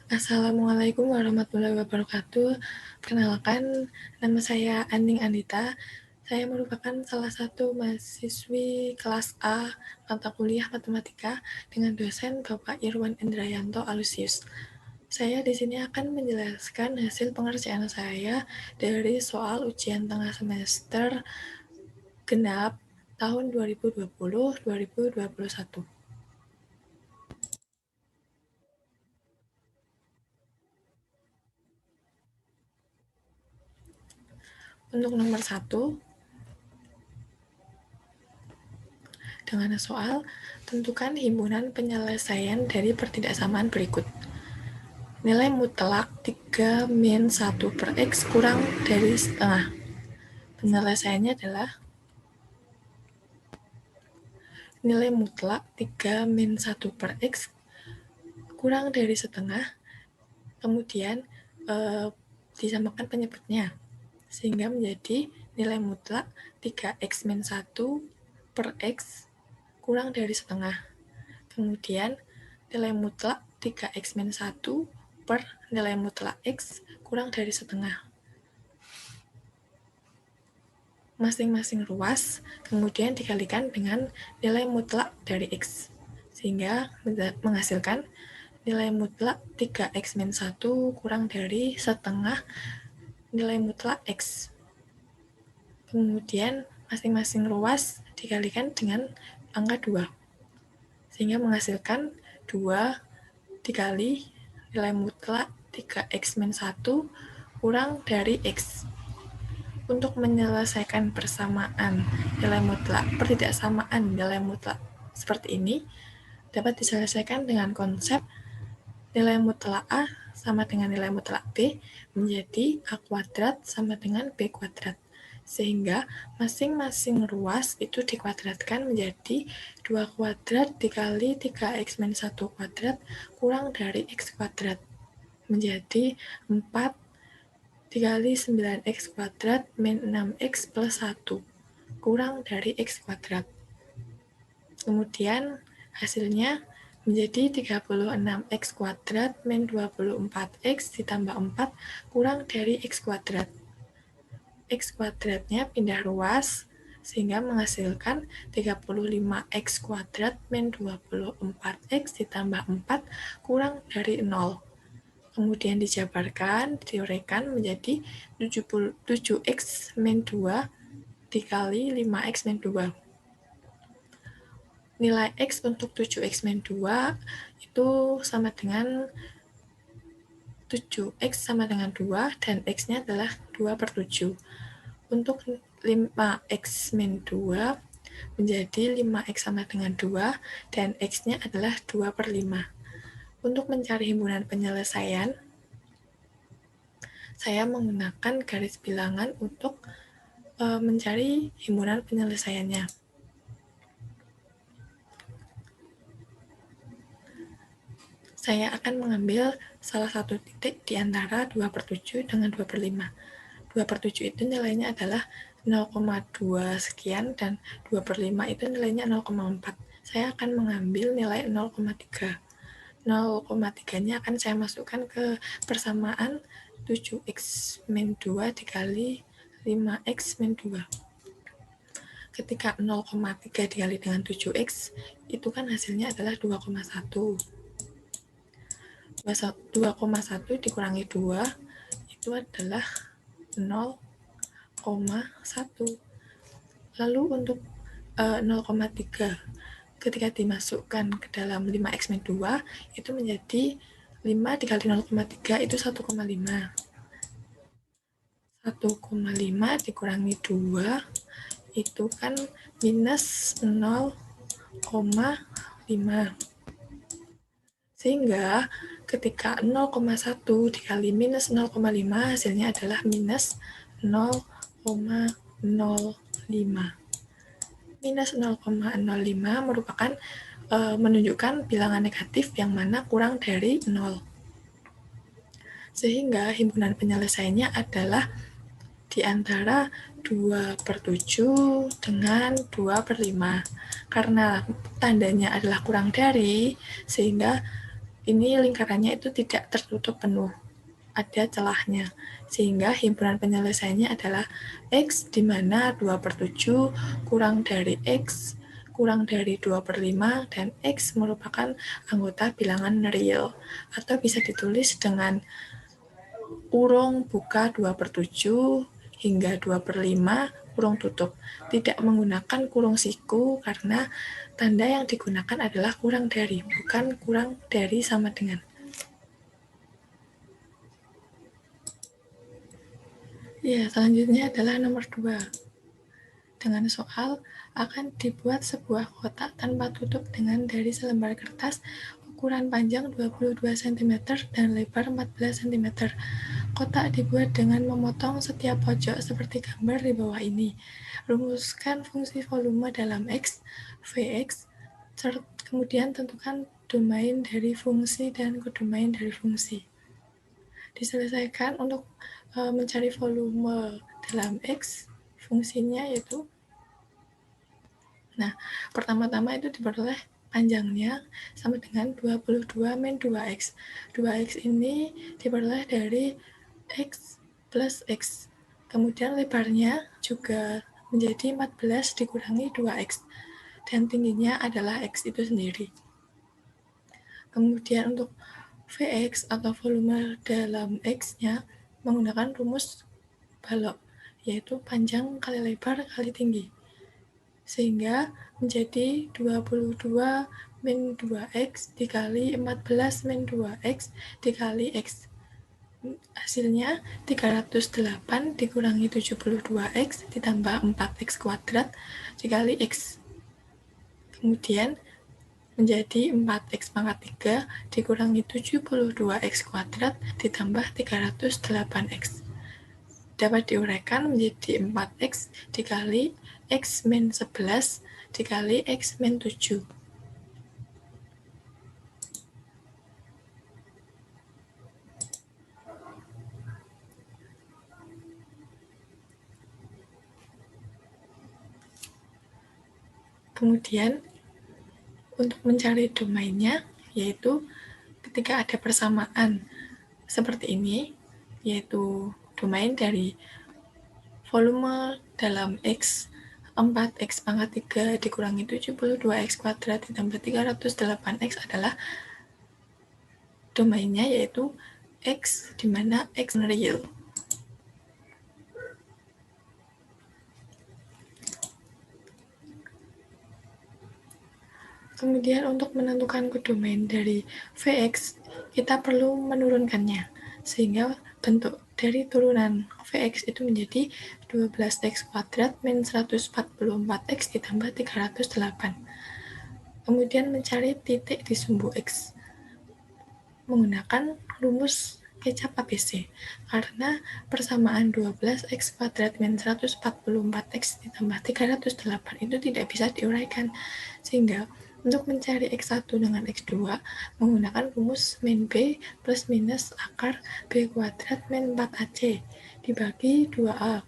Assalamualaikum warahmatullahi wabarakatuh. Perkenalkan, nama saya Aning Andita. Saya merupakan salah satu mahasiswi kelas A mata kuliah matematika dengan dosen Bapak Irwan Indrayanto Alusius. Saya di sini akan menjelaskan hasil pengerjaan saya dari soal ujian tengah semester genap tahun 2020-2021. Untuk nomor 1, dengan soal, tentukan himpunan penyelesaian dari pertidaksamaan berikut. Nilai mutlak 3 min 1 per X kurang dari setengah. Penyelesaiannya adalah nilai mutlak 3 min 1 per X kurang dari setengah, kemudian disamakan penyebutnya, sehingga menjadi nilai mutlak 3X min 1 per X kurang dari setengah. Kemudian nilai mutlak 3X min 1 per nilai mutlak X kurang dari setengah. Masing-masing ruas kemudian dikalikan dengan nilai mutlak dari X, sehingga menghasilkan nilai mutlak 3X min 1 kurang dari setengah nilai mutlak X. Kemudian masing-masing ruas dikalikan dengan angka 2, sehingga menghasilkan 2 dikali nilai mutlak 3X min 1 kurang dari X. Untuk menyelesaikan persamaan nilai mutlak, pertidaksamaan nilai mutlak seperti ini dapat diselesaikan dengan konsep nilai mutlak A sama dengan nilai mutlak B menjadi A kuadrat sama dengan B kuadrat. Sehingga masing-masing ruas itu dikuadratkan menjadi 2 kuadrat dikali 3X min 1 kuadrat kurang dari X kuadrat. Menjadi 4 dikali 9X kuadrat min 6X plus 1 kurang dari X kuadrat. Kemudian hasilnya menjadi 36X kuadrat min 24X ditambah 4 kurang dari X kuadrat. X kuadratnya pindah ruas, sehingga menghasilkan 35X kuadrat min 24X ditambah 4 kurang dari 0. Kemudian dijabarkan, diuraikan menjadi 7X min 2 dikali 5X min 2. Nilai X untuk 7X min 2 itu sama dengan 7X sama dengan 2 dan X-nya adalah 2 per 7. Untuk 5X min 2 menjadi 5X sama dengan 2 dan X-nya adalah 2 per 5. Untuk mencari himpunan penyelesaian, saya menggunakan garis bilangan untuk mencari himpunan penyelesaiannya. Saya akan mengambil salah satu titik di antara 2 per 7 dengan 2 per 5. 2 per 7 itu nilainya adalah 0,2 sekian dan 2 per 5 itu nilainya 0,4. Saya akan mengambil nilai 0,3. 0,3-nya akan saya masukkan ke persamaan 7X min 2 dikali 5X min 2. Ketika 0,3 dikali dengan 7X, itu kan hasilnya adalah 2,1. 2,1 dikurangi 2 itu adalah 0,1. Lalu untuk 0,3 ketika dimasukkan ke dalam 5X min 2 itu menjadi 5 dikali 0,3 itu 1,5. 1,5 dikurangi 2 itu kan minus 0,5. Sehingga ketika 0,1 dikali minus 0,5 hasilnya adalah minus 0,05. Minus 0,05 merupakan menunjukkan bilangan negatif yang mana kurang dari 0. Sehingga himpunan penyelesaiannya adalah di antara 2 per 7 dengan 2 per 5. Karena tandanya adalah kurang dari, sehingga ini lingkarannya itu tidak tertutup penuh, ada celahnya, sehingga himpunan penyelesaiannya adalah X di mana 2/7 kurang dari X kurang dari 2/5 dan X merupakan anggota bilangan real, atau bisa ditulis dengan kurung buka 2/7 hingga 2/5 kurung tutup. Tidak menggunakan kurung siku karena tanda yang digunakan adalah kurang dari, bukan kurang dari sama dengan. Ya, selanjutnya adalah nomor 2. Dengan soal, akan dibuat sebuah kotak tanpa tutup dengan dari selembar kertas ukuran panjang 22 cm dan lebar 14 cm. Kotak dibuat dengan memotong setiap pojok seperti gambar di bawah ini. Rumuskan fungsi volume dalam X, Vx, kemudian tentukan domain dari fungsi dan kodomain dari fungsi. Diselesaikan untuk mencari volume dalam X, fungsinya yaitu, pertama-tama itu diperoleh panjangnya sama dengan 22 min 2X. 2X ini diperoleh dari X plus X. Kemudian lebarnya juga menjadi 14 dikurangi 2X. Dan tingginya adalah X itu sendiri. Kemudian untuk Vx atau volume dalam X-nya menggunakan rumus balok, yaitu panjang kali lebar kali tinggi. Sehingga menjadi 22 min 2X dikali 14 min 2X dikali X. Hasilnya 308 dikurangi 72X ditambah 4X kuadrat dikali X. Kemudian menjadi 4X pangkat 3 dikurangi 72X kuadrat ditambah 308X. Dapat diuraikan menjadi 4X dikali X min 11 dikali X min 7. Kemudian untuk mencari domainnya, yaitu ketika ada persamaan seperti ini, yaitu domain dari volume dalam X 4X pangkat 3 dikurangi 72X kuadrat ditambah 308X adalah domainnya, yaitu X di mana X real. Kemudian untuk menentukan kodomain dari Vx, kita perlu menurunkannya, sehingga bentuk dari turunan Vx itu menjadi 12X kuadrat min 144X ditambah 308. Kemudian mencari titik di sumbu X menggunakan rumus kecap ABC, karena persamaan 12X kuadrat min 144X ditambah 308 itu tidak bisa diuraikan, sehingga untuk mencari X1 dengan X2 menggunakan rumus min B plus minus akar B kuadrat min 4AC dibagi 2A,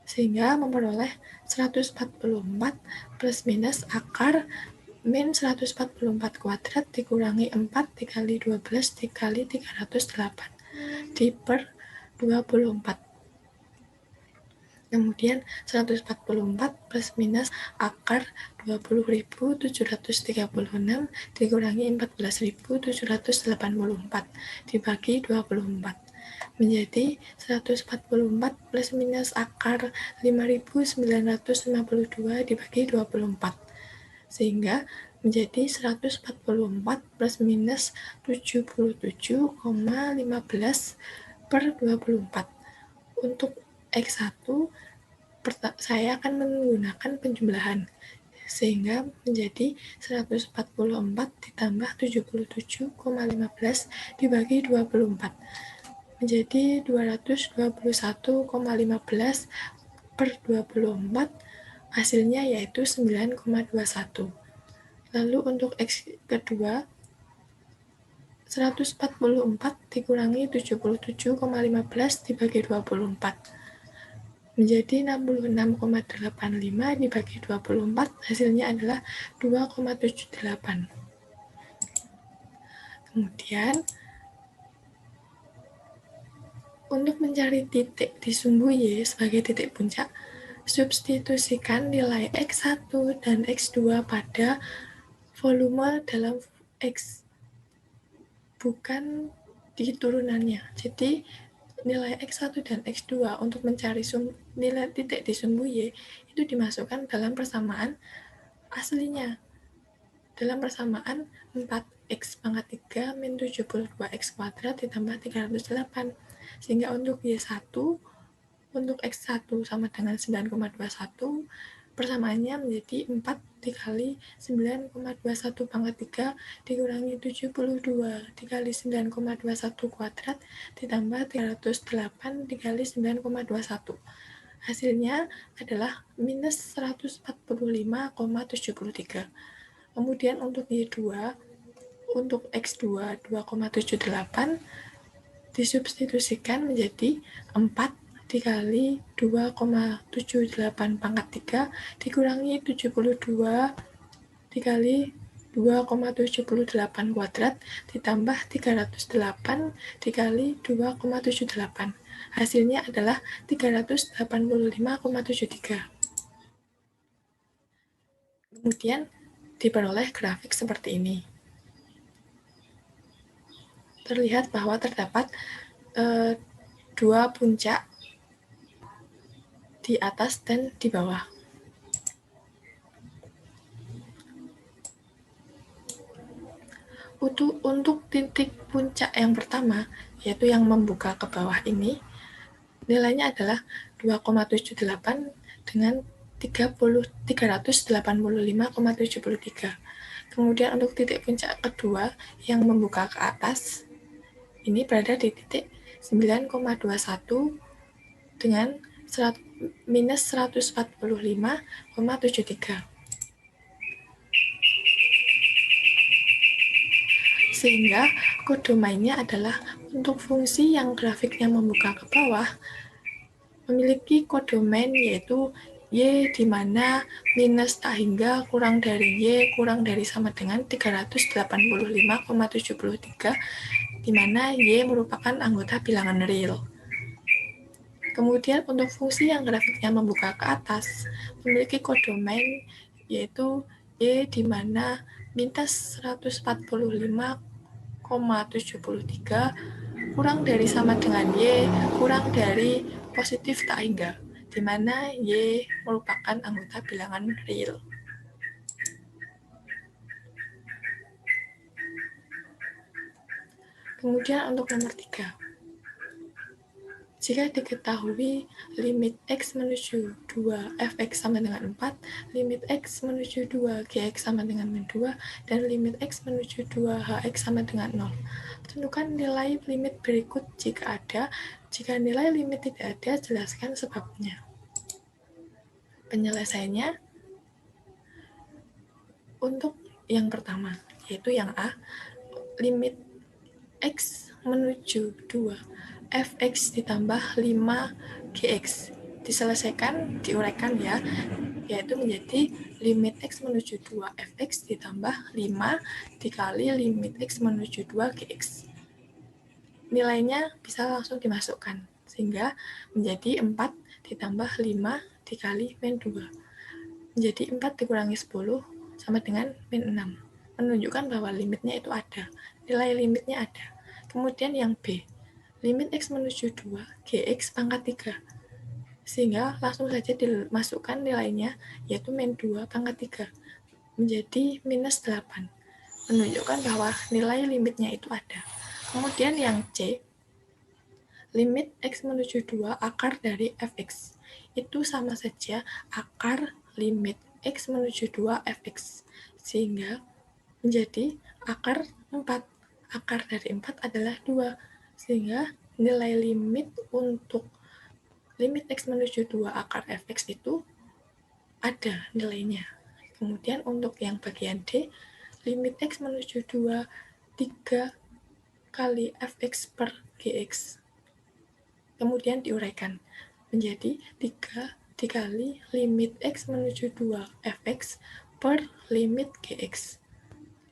sehingga memperoleh 144 plus minus akar min 144 kuadrat dikurangi 4 dikali 12 dikali 308 diper 24. Kemudian 144 plus minus akar 20.736 dikurangi 14.784 dibagi 24 menjadi 144 plus minus akar 5.952 dibagi 24, sehingga menjadi 144 plus minus 77,15 per 24. Untuk X1 saya akan menggunakan penjumlahan, sehingga menjadi 144 ditambah 77,15 dibagi 24 menjadi 221,15 per 24, hasilnya yaitu 9,21. Lalu untuk X kedua, 144 dikurangi 77,15 dibagi 24 menjadi 66,85 dibagi 24, hasilnya adalah 2,78. Kemudian, untuk mencari titik di sumbu Y sebagai titik puncak, substitusikan nilai X1 dan X2 pada volume dalam X, bukan di turunannya. Jadi, nilai X1 dan X2 untuk mencari nilai titik di sumbu Y itu dimasukkan dalam persamaan aslinya. Dalam persamaan 4X pangkat 3 min 72X kuadrat ditambah 308. Sehingga untuk Y1, untuk X1 sama dengan 9,21, persamaannya menjadi 4 dikali 9,21 pangkat 3 dikurangi 72 dikali 9,21 kuadrat ditambah 308 dikali 9,21. Hasilnya adalah minus 145,73. Kemudian untuk Y2, untuk X2 2,78 disubstitusikan menjadi 4 dikali 2,78 pangkat 3 dikurangi 72 dikali 2,78 kuadrat ditambah 308 dikali 2,78. Hasilnya adalah 385,73. Kemudian diperoleh grafik seperti ini. Terlihat bahwa terdapat dua puncak di atas dan di bawah. Untuk titik puncak yang pertama, yaitu yang membuka ke bawah ini, nilainya adalah 2,78 dengan 385,73. Kemudian untuk titik puncak kedua yang membuka ke atas, ini berada di titik 9,21 dengan minus 145,73. Sehingga kodomainnya adalah untuk fungsi yang grafiknya membuka ke bawah memiliki kodomain yaitu Y di mana minus tak hingga kurang dari Y kurang dari sama dengan 385,73 di mana Y merupakan anggota bilangan real. Kemudian untuk fungsi yang grafiknya membuka ke atas memiliki kodomain yaitu Y di mana minus 145,73 kurang dari sama dengan Y kurang dari positif tak hingga, di mana Y merupakan anggota bilangan real. Kemudian untuk nomor 3. Jika diketahui limit X menuju 2 fx sama dengan 4, limit X menuju 2 gx sama dengan min 2, dan limit X menuju 2 hx sama dengan 0. Tentukan nilai limit berikut jika ada. Jika nilai limit tidak ada, jelaskan sebabnya. Penyelesaiannya untuk yang pertama, yaitu yang A, limit X menuju 2 fx ditambah 5 gx diselesaikan, diuraikan ya, yaitu menjadi limit X menuju 2 fx ditambah 5 dikali limit X menuju 2 gx. Nilainya bisa langsung dimasukkan, sehingga menjadi 4 ditambah 5 dikali min 2. Menjadi 4 dikurangi 10 sama dengan min 6. Menunjukkan bahwa limitnya itu ada, nilai limitnya ada. Kemudian yang B, limit X menuju 2 gx pangkat 3. Sehingga langsung saja dimasukkan nilainya, yaitu min 2 pangkat 3. Menjadi minus 8. Menunjukkan bahwa nilai limitnya itu ada. Kemudian yang C, limit X menuju 2 akar dari fx. Itu sama saja akar limit X menuju 2 fx. Sehingga menjadi akar 4. Akar dari 4 adalah 2. Sehingga nilai limit untuk limit X menuju 2 akar fx itu ada nilainya. Kemudian untuk yang bagian D, limit X menuju 2 3 kali fx per gx. Kemudian diuraikan menjadi 3 dikali limit X menuju 2 fx per limit gx.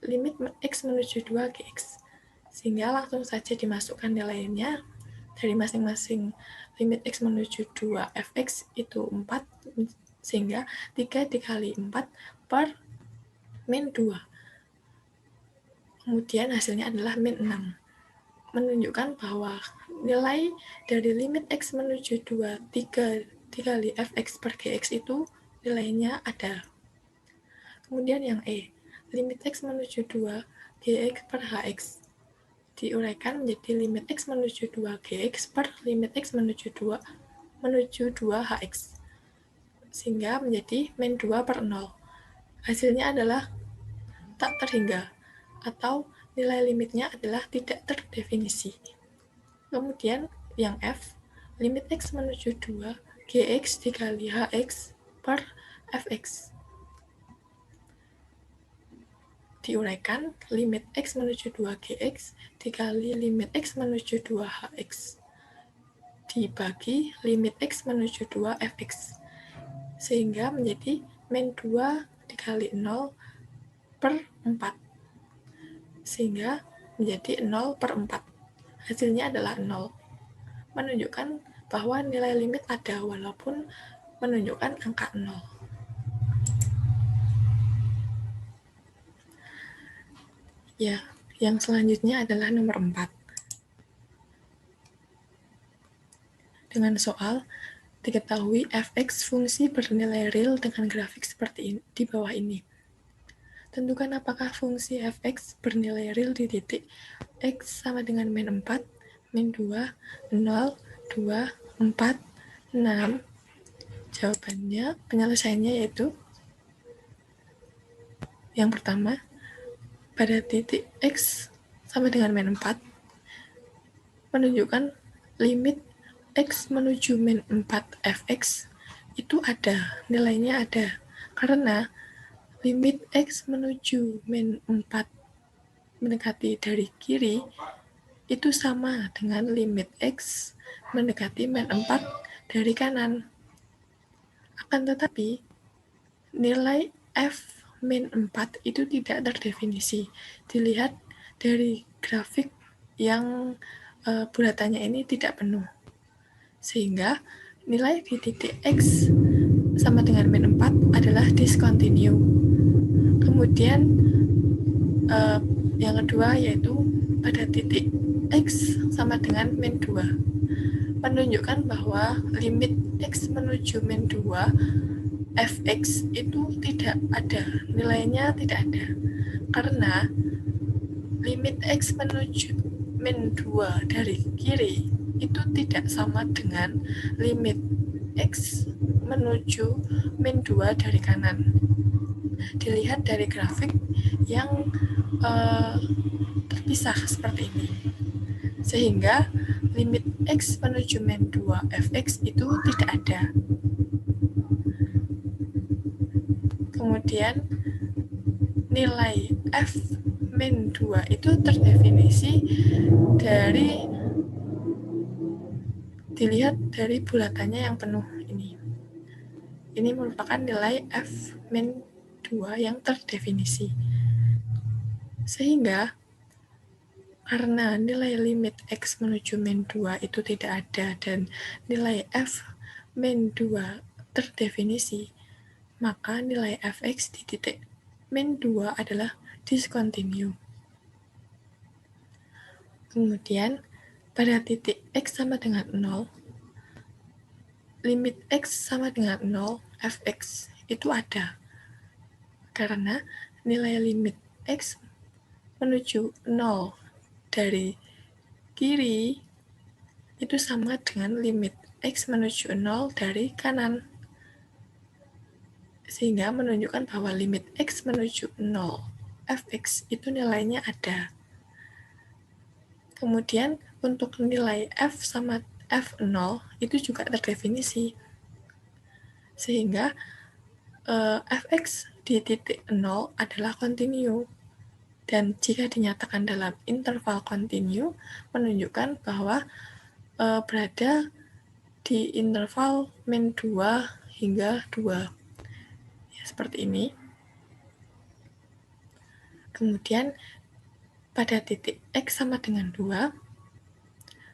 Limit X menuju 2 gx. Sehingga langsung saja dimasukkan nilainya dari masing-masing limit x menuju 2 fx itu 4, sehingga 3 dikali 4 per min 2. Kemudian hasilnya adalah min 6. Menunjukkan bahwa nilai dari limit x menuju 2 3 dikali fx per gx itu nilainya ada. Kemudian yang E, limit x menuju 2 gx per hx diuraikan menjadi limit x menuju 2 gx per limit x menuju 2 hx, sehingga menjadi min 2 per 0. Hasilnya adalah tak terhingga, atau nilai limitnya adalah tidak terdefinisi. Kemudian yang F, limit x menuju 2 gx dikali hx per fx diuraikan limit x menuju 2 gx dikali limit x menuju 2 hx dibagi limit x menuju 2 fx, sehingga menjadi min 2 dikali 0 per 4, sehingga menjadi 0 per 4. Hasilnya adalah 0, menunjukkan bahwa nilai limit ada walaupun menunjukkan angka 0. Ya, yang selanjutnya adalah nomor 4. Dengan soal, diketahui fx fungsi bernilai real dengan grafik seperti ini, di bawah ini. Tentukan apakah fungsi fx bernilai real di titik x sama dengan min 4, min 2, 0, 2, 4, 6. Jawabannya, penyelesaiannya yaitu yang pertama, pada titik x sama dengan min 4, menunjukkan limit x menuju min 4 fx itu ada, nilainya ada, karena limit x menuju min 4 mendekati dari kiri itu sama dengan limit x mendekati min 4 dari kanan. Akan tetapi, nilai f min 4 itu tidak terdefinisi. Dilihat dari grafik yang bulatannya ini tidak penuh. Sehingga nilai di titik x sama dengan min 4 adalah discontinue. Kemudian yang kedua yaitu pada titik x sama dengan min 2, menunjukkan bahwa limit x menuju min 2 fx itu tidak ada, nilainya tidak ada, karena limit x menuju min 2 dari kiri itu tidak sama dengan limit x menuju min 2 dari kanan. Dilihat dari grafik yang terpisah seperti ini, sehingga limit x menuju min 2 fx itu tidak ada. Kemudian nilai f min 2 itu terdefinisi dari dilihat dari bulatannya yang penuh ini. Ini merupakan nilai f min 2 yang terdefinisi. Sehingga karena nilai limit x menuju min 2 itu tidak ada dan nilai f min 2 terdefinisi, maka nilai fx di titik min 2 adalah discontinue. Kemudian, pada titik x sama dengan 0, limit x sama dengan 0, fx itu ada. Karena nilai limit x menuju 0 dari kiri itu sama dengan limit x menuju 0 dari kanan. Sehingga menunjukkan bahwa limit x menuju 0 fx itu nilainya ada. Kemudian untuk nilai f sama f0 itu juga terdefinisi. Sehingga fx di titik 0 adalah continue. Dan jika dinyatakan dalam interval continue, menunjukkan bahwa berada di interval min 2 hingga 2. Ya, seperti ini. Kemudian, pada titik X sama dengan 2,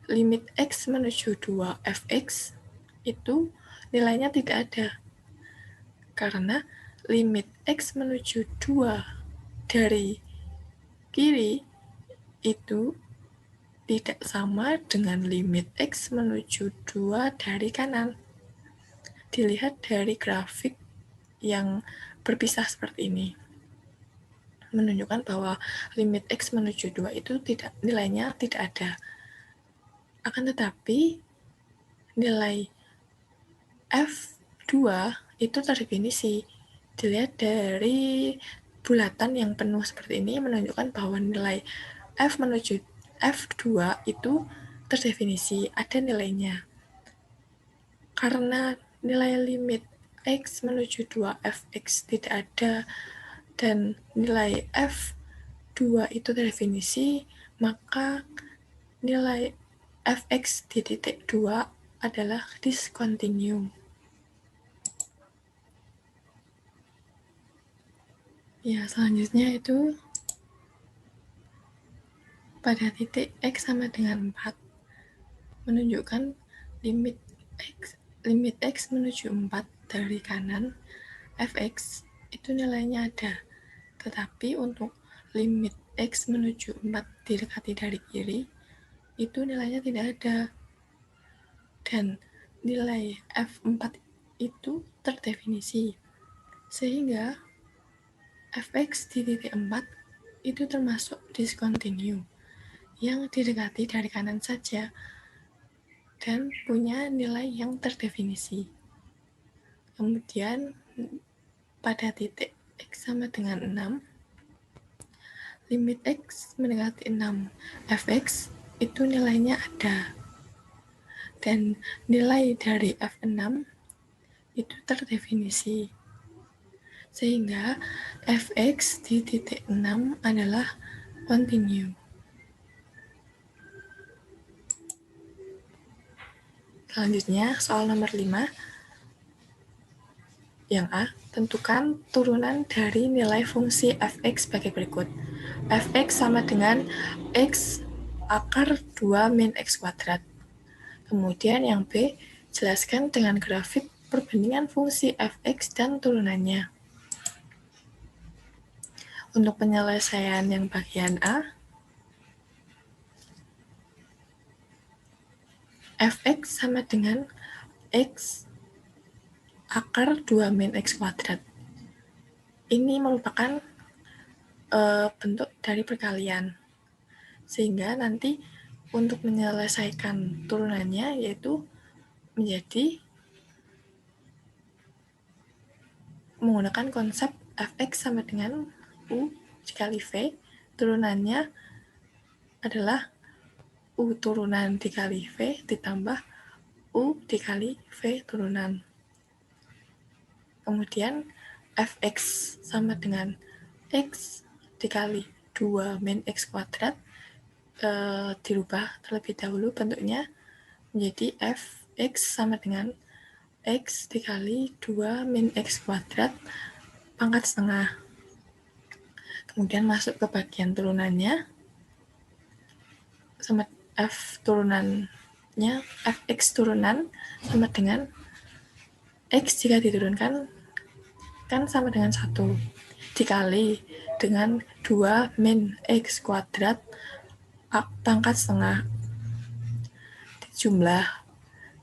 limit X menuju 2 fx itu nilainya tidak ada. Karena limit X menuju 2 dari kiri itu tidak sama dengan limit X menuju 2 dari kanan. Dilihat dari grafik yang berpisah seperti ini. Menunjukkan bahwa limit X menuju 2 itu nilainya tidak ada. Akan tetapi, nilai F2 itu terdefinisi. Dilihat dari bulatan yang penuh seperti ini menunjukkan bahwa nilai F menuju F2 itu terdefinisi, ada nilainya. Karena nilai limit X menuju 2 fx tidak ada dan nilai F2 itu terdefinisi, maka nilai fx di titik 2 adalah discontinue. Ya, selanjutnya itu pada titik X sama dengan 4 menunjukkan limit X menuju 4 dari kanan fx itu nilainya ada, tetapi untuk limit X menuju 4 didekati dari kiri itu nilainya tidak ada, dan nilai F4 itu terdefinisi, sehingga fx di titik 4 itu termasuk discontinue yang didekati dari kanan saja dan punya nilai yang terdefinisi. Kemudian pada titik X sama dengan 6, limit X mendekati 6 fx itu nilainya ada, dan nilai dari F6 itu terdefinisi, sehingga fx di titik 6 adalah continue. Selanjutnya, soal nomor 5. Yang A, tentukan turunan dari nilai fungsi fx sebagai berikut. Fx sama dengan x akar 2 min x kuadrat. Kemudian yang B, jelaskan dengan grafik perbandingan fungsi fx dan turunannya. Untuk penyelesaian yang bagian A, fx sama dengan x akar 2 min x kuadrat. Ini merupakan bentuk dari perkalian. Sehingga nanti untuk menyelesaikan turunannya yaitu menjadi menggunakan konsep fx sama dengan u dikali v, turunannya adalah u turunan dikali v ditambah u dikali v turunan. Kemudian fx sama dengan x dikali 2 min x kuadrat dirubah terlebih dahulu bentuknya menjadi fx sama dengan x dikali 2 min x kuadrat pangkat setengah. Kemudian masuk ke bagian turunannya, sama f turunannya, fx turunan sama dengan x jika diturunkan kan sama dengan 1 dikali dengan 2 min x kuadrat pangkat setengah dijumlah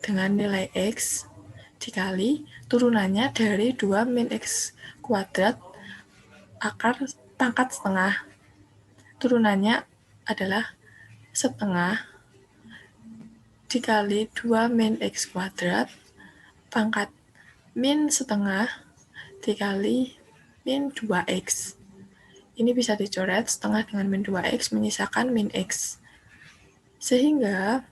dengan nilai x dikali turunannya dari 2 min x kuadrat akar pangkat setengah. Turunannya adalah setengah dikali 2 min x kuadrat pangkat min setengah dikali min 2x. Ini bisa dicoret setengah dengan min 2x menyisakan min x. Sehingga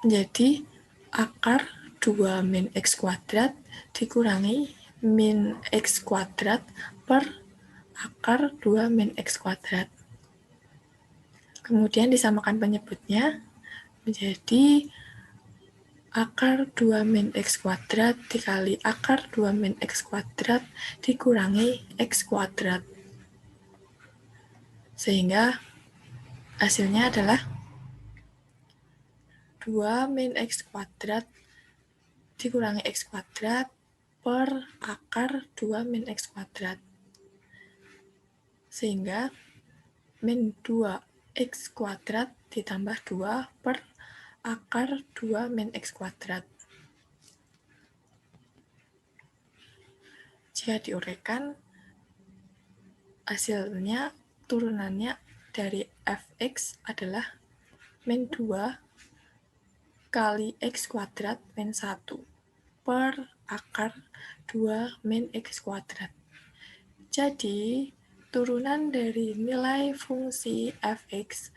menjadi akar 2 min x kuadrat dikurangi min x kuadrat per akar 2 min x kuadrat. Kemudian disamakan penyebutnya menjadi akar 2 min x kuadrat dikali akar 2 min x kuadrat dikurangi x kuadrat. Sehingga hasilnya adalah 2 min X kuadrat dikurangi X kuadrat per akar 2 min X kuadrat. Sehingga min 2X kuadrat ditambah 2 per akar 2 min X kuadrat. Jika diuraikan, hasilnya turunannya dari fx adalah min 2 kali x kuadrat min 1 per akar 2 min x kuadrat. Jadi, turunan dari nilai fungsi fx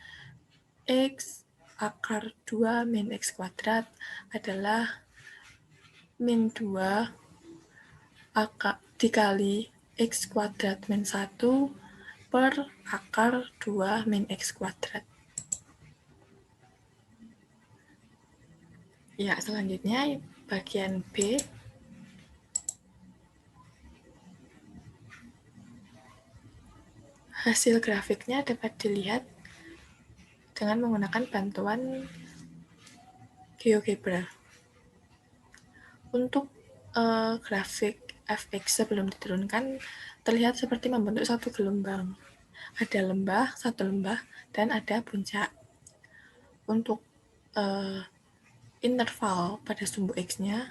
x akar 2 min x kuadrat adalah min 2 dikali x kuadrat min 1 per akar 2 min x kuadrat. Ya, selanjutnya bagian B. Hasil grafiknya dapat dilihat dengan menggunakan bantuan GeoGebra. Untuk grafik fx sebelum diturunkan terlihat seperti membentuk satu gelombang. Ada lembah, satu lembah, dan ada puncak. Untuk interval pada sumbu x-nya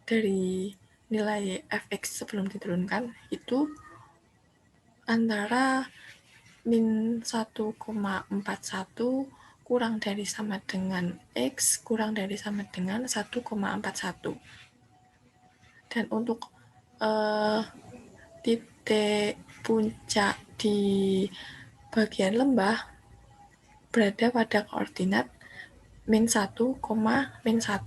dari nilai fx sebelum diturunkan itu antara min 1,41 kurang dari sama dengan x kurang dari sama dengan 1,41. Dan untuk titik puncak di bagian lembah berada pada koordinat min 1, min 1.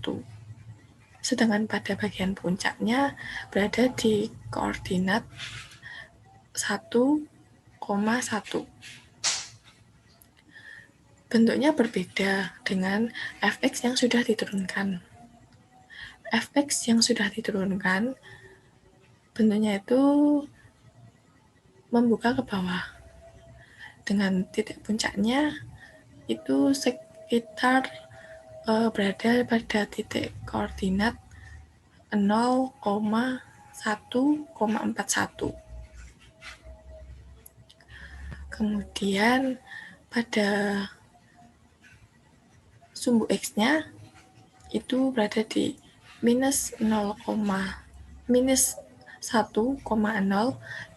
Sedangkan pada bagian puncaknya berada di koordinat 1,1. Bentuknya berbeda dengan fx yang sudah diturunkan. Fx yang sudah diturunkan bentuknya itu membuka ke bawah. Dengan titik puncaknya itu sekitar berada pada titik koordinat 0,1,41. Kemudian pada sumbu x-nya itu berada di minus 1,0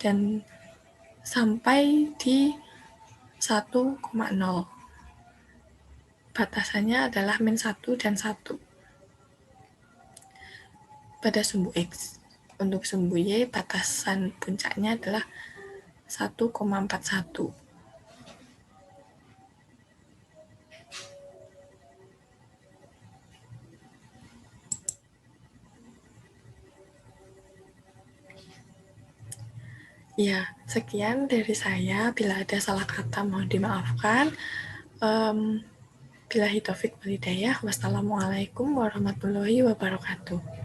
dan sampai di 1,0. Batasannya adalah min 1 dan 1 pada sumbu x. Untuk sumbu y, batasan puncaknya adalah 1,41. Ya, sekian dari saya. Bila ada salah kata mohon dimaafkan. Billahi taufik wal hidayah. Wassalamualaikum warahmatullahi wabarakatuh.